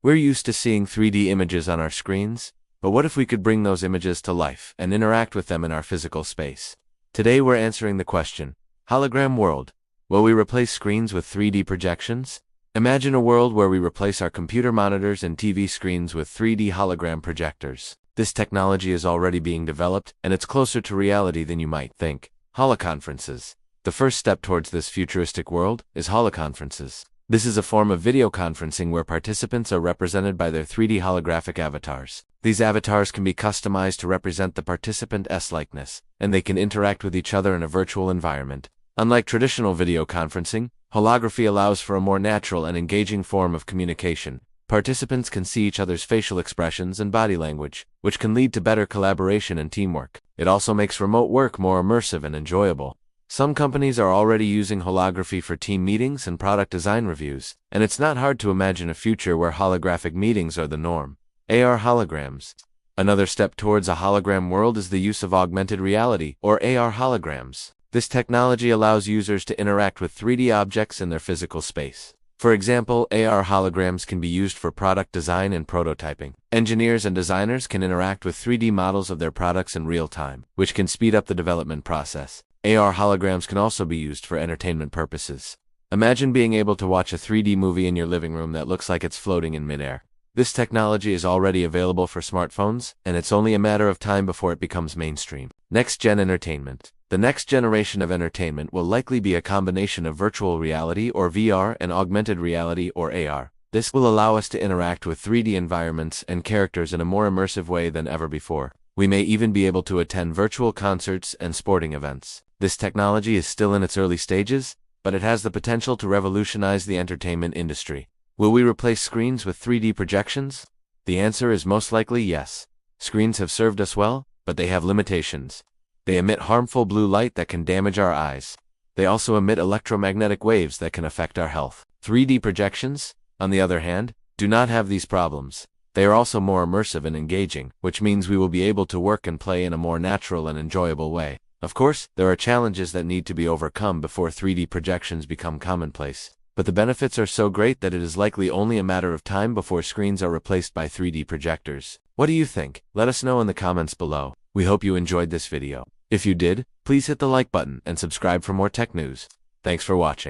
We're used to seeing 3D images on our screens, but what if we could bring those images to life and interact with them in our physical space? Today we're answering the question, hologram world, will we replace screens with 3D projections? Imagine a world where we replace our computer monitors and TV screens with 3D hologram projectors. This technology is already being developed, and it's closer to reality than you might think. Holo-conferences. The first step towards this futuristic world is holo-conferences. This is a form of video conferencing where participants are represented by their 3D holographic avatars. These avatars can be customized to represent the participant's likeness, and they can interact with each other in a virtual environment. Unlike traditional video conferencing, holography allows for a more natural and engaging form of communication. Participants can see each other's facial expressions and body language, which can lead to better collaboration and teamwork. It also makes remote work more immersive and enjoyable. Some companies are already using holography for team meetings and product design reviews, and it's not hard to imagine a future where holographic meetings are the norm. AR holograms. Another step towards a hologram world is the use of augmented reality, or AR holograms. This technology allows users to interact with 3D objects in their physical space. For example, AR holograms can be used for product design and prototyping. Engineers and designers can interact with 3D models of their products in real time, which can speed up the development process. AR holograms can also be used for entertainment purposes. Imagine being able to watch a 3D movie in your living room that looks like it's floating in midair. This technology is already available for smartphones, and it's only a matter of time before it becomes mainstream. Next-gen entertainment. The next generation of entertainment will likely be a combination of virtual reality or VR and augmented reality or AR. This will allow us to interact with 3D environments and characters in a more immersive way than ever before. We may even be able to attend virtual concerts and sporting events. This technology is still in its early stages, but it has the potential to revolutionize the entertainment industry. Will we replace screens with 3D projections? The answer is most likely yes. Screens have served us well, but they have limitations. They emit harmful blue light that can damage our eyes. They also emit electromagnetic waves that can affect our health. 3D projections, on the other hand, do not have these problems. They are also more immersive and engaging, which means we will be able to work and play in a more natural and enjoyable way. Of course, there are challenges that need to be overcome before 3D projections become commonplace. But the benefits are so great that it is likely only a matter of time before screens are replaced by 3D projectors. What do you think? Let us know in the comments below. We hope you enjoyed this video. If you did, please hit the like button and subscribe for more tech news. Thanks for watching.